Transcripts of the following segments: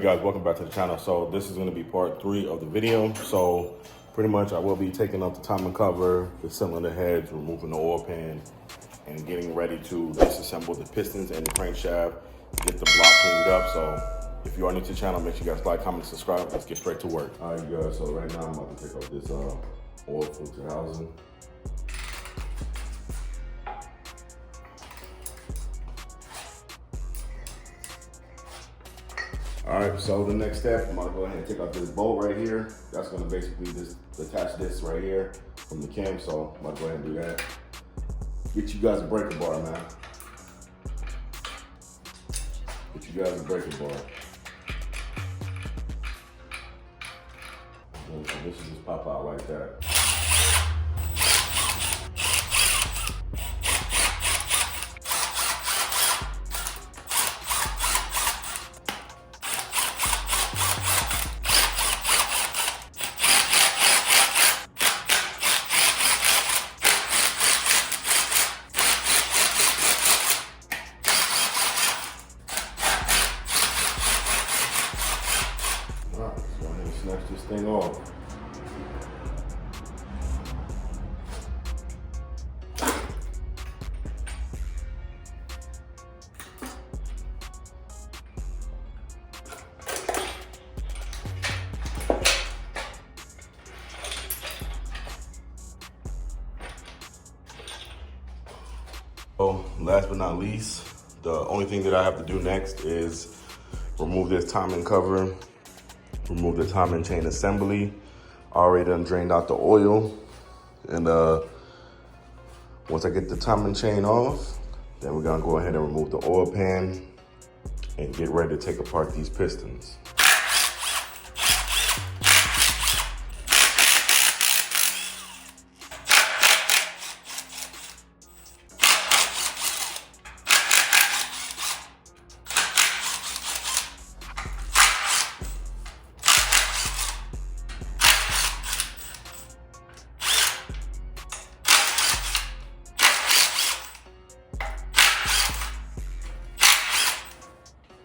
Hey guys, welcome back to the channel. So this is going to be part 3 of the video. So pretty much I will be taking off the timing cover, the cylinder heads, removing the oil pan, and getting ready to disassemble the pistons and the crankshaft, get the block cleaned up. So if you are new to the channel, make sure you guys like, comment, subscribe. Let's get straight to work. All right guys, so right now I'm about to take off this oil filter housing. All right, so the next step, I'm gonna go ahead and take out this bolt right here. That's gonna basically detach this right here from the cam. So I'm gonna go ahead and do that. Get you guys a breaker bar, man. Get you guys a breaker bar. And so this should just pop out like that. Alright, let's go ahead and snatch this thing off. So last but not least, the only thing that I have to do next is remove this timing cover, remove the timing chain assembly. I already done drained out the oil. And once I get the timing chain off, then we're gonna go ahead and remove the oil pan and get ready to take apart these pistons.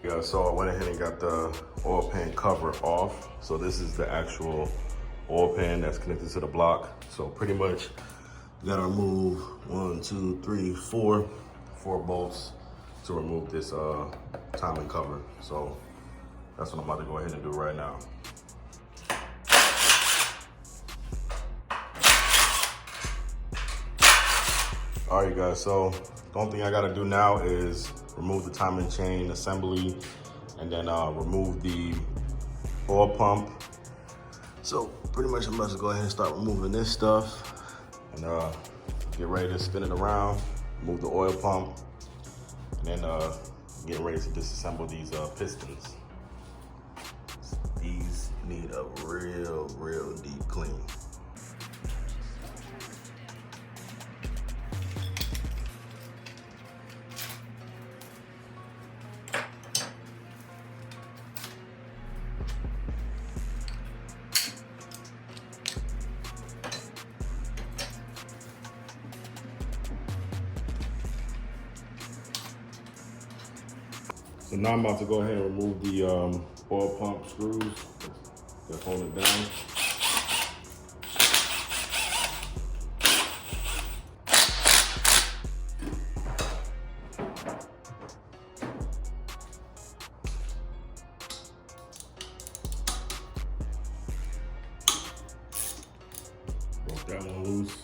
Yeah, so I went ahead and got the oil pan cover off. So this is the actual oil pan that's connected to the block. So pretty much you gotta remove 4 bolts to remove this timing cover. So that's what I'm about to go ahead and do right now. All right, guys, so the only thing I gotta do now is remove the timing chain assembly and then remove the oil pump. So pretty much I'm about to go ahead and start removing this stuff and get ready to spin it around, remove the oil pump, and then get ready to disassemble these pistons. These need a real deep clean. So now I'm about to go ahead and remove the oil pump screws that hold it down. Broke that one loose.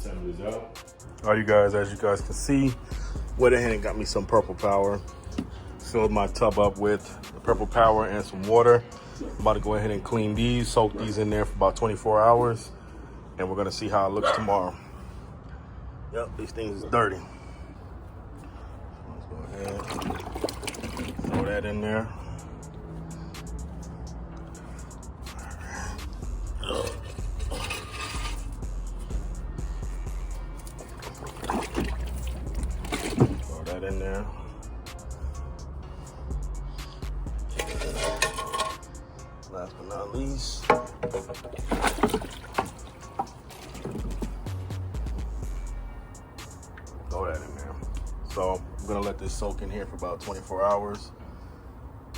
assemblies out. All right, you guys, as you guys can see, went ahead and got me some Purple Power. Filled my tub up with the Purple Power and some water. I'm about to go ahead and clean these, soak these in there for about 24 hours, and we're gonna see how it looks tomorrow. Yep, these things is dirty. Let's go ahead, throw that in there. Throw that in there. Last but not least, throw that in there. So I'm gonna let this soak in here for about 24 hours.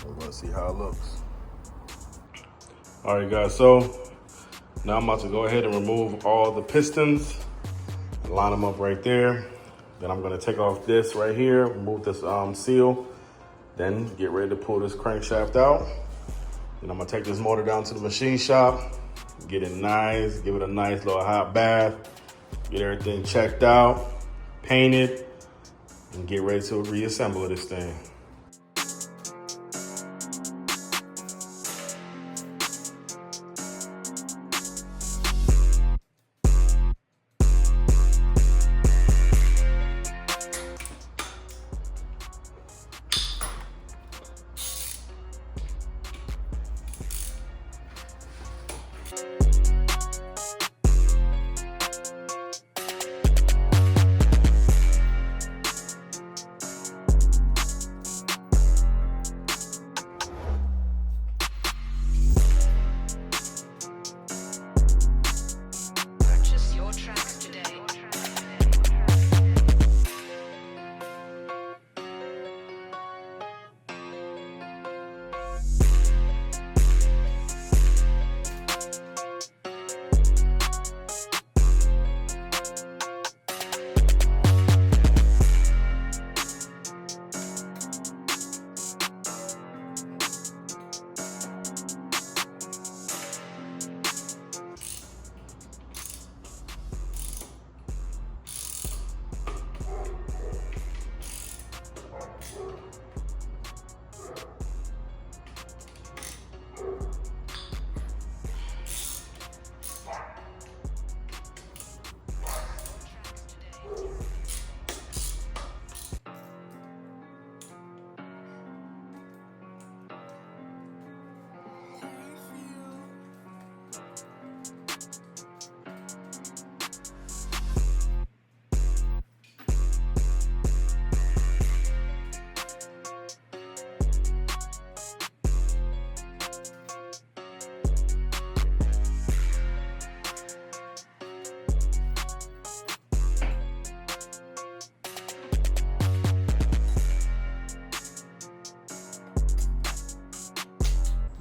We're gonna see how it looks. All right, guys, so now I'm about to go ahead and remove all the pistons and line them up right there. Then I'm gonna take off this right here, remove this seal, then get ready to pull this crankshaft out. Then I'm gonna take this motor down to the machine shop, get it nice, give it a nice little hot bath, get everything checked out, paint it, and get ready to reassemble this thing.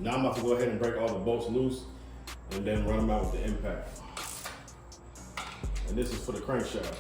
Now I'm about to go ahead and break all the bolts loose and then run them out with the impact. And this is for the crankshaft.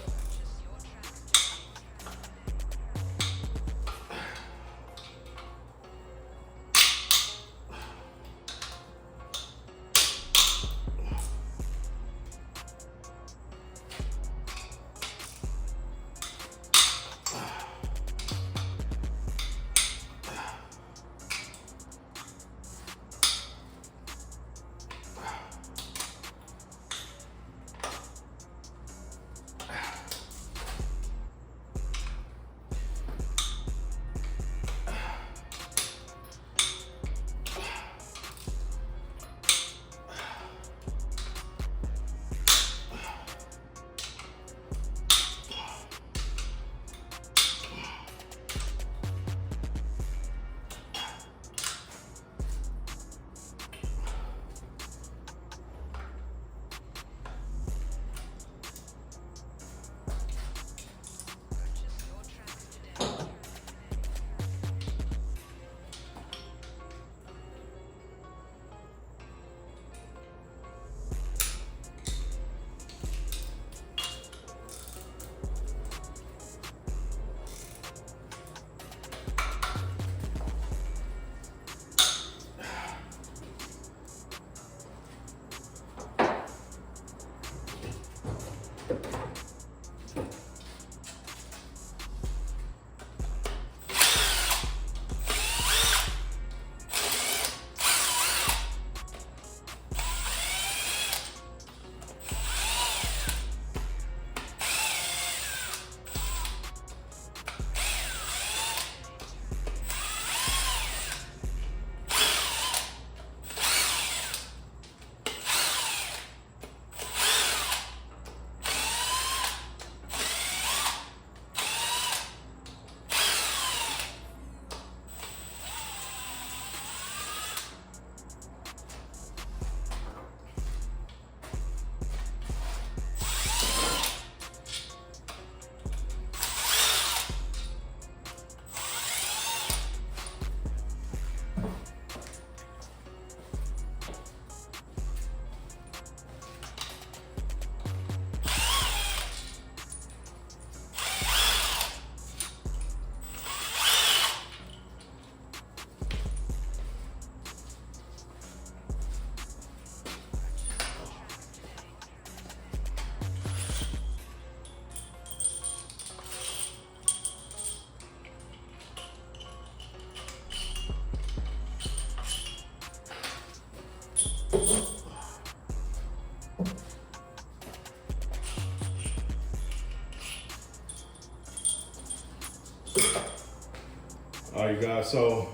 All right, guys, so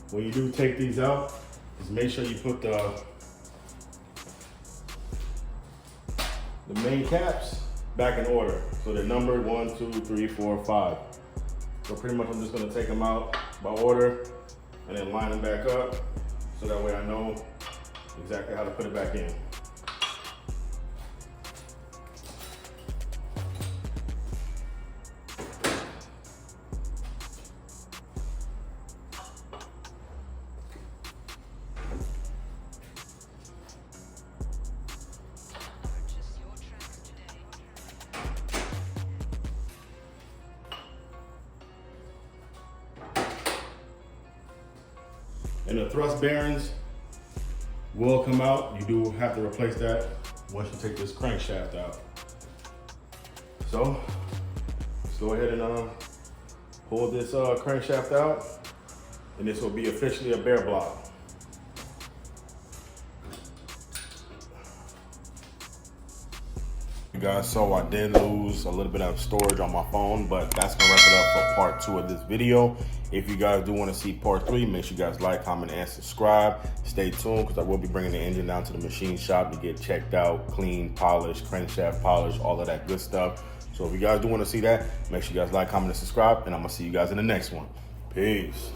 when you do take these out, just make sure you put the main caps back in order. So they're numbered 1, 2, 3, 4, 5. So pretty much I'm just gonna take them out by order and then line them back up so that way I know exactly how to put it back in. And the thrust bearings will come out. You do have to replace that once you take this crankshaft out. So let's go ahead and pull this crankshaft out, and this will be officially a bare block. Guys, so I did lose a little bit of storage on my phone, but that's gonna wrap it up for part 2 of this video. If you guys do want to see part 3, make sure you guys like, comment, and subscribe. Stay tuned, because I will be bringing the engine down to the machine shop to get checked out, clean, polished, crankshaft polished, all of that good stuff. So if you guys do want to see that, make sure you guys like, comment, and subscribe, and I'm gonna see you guys in the next one. Peace.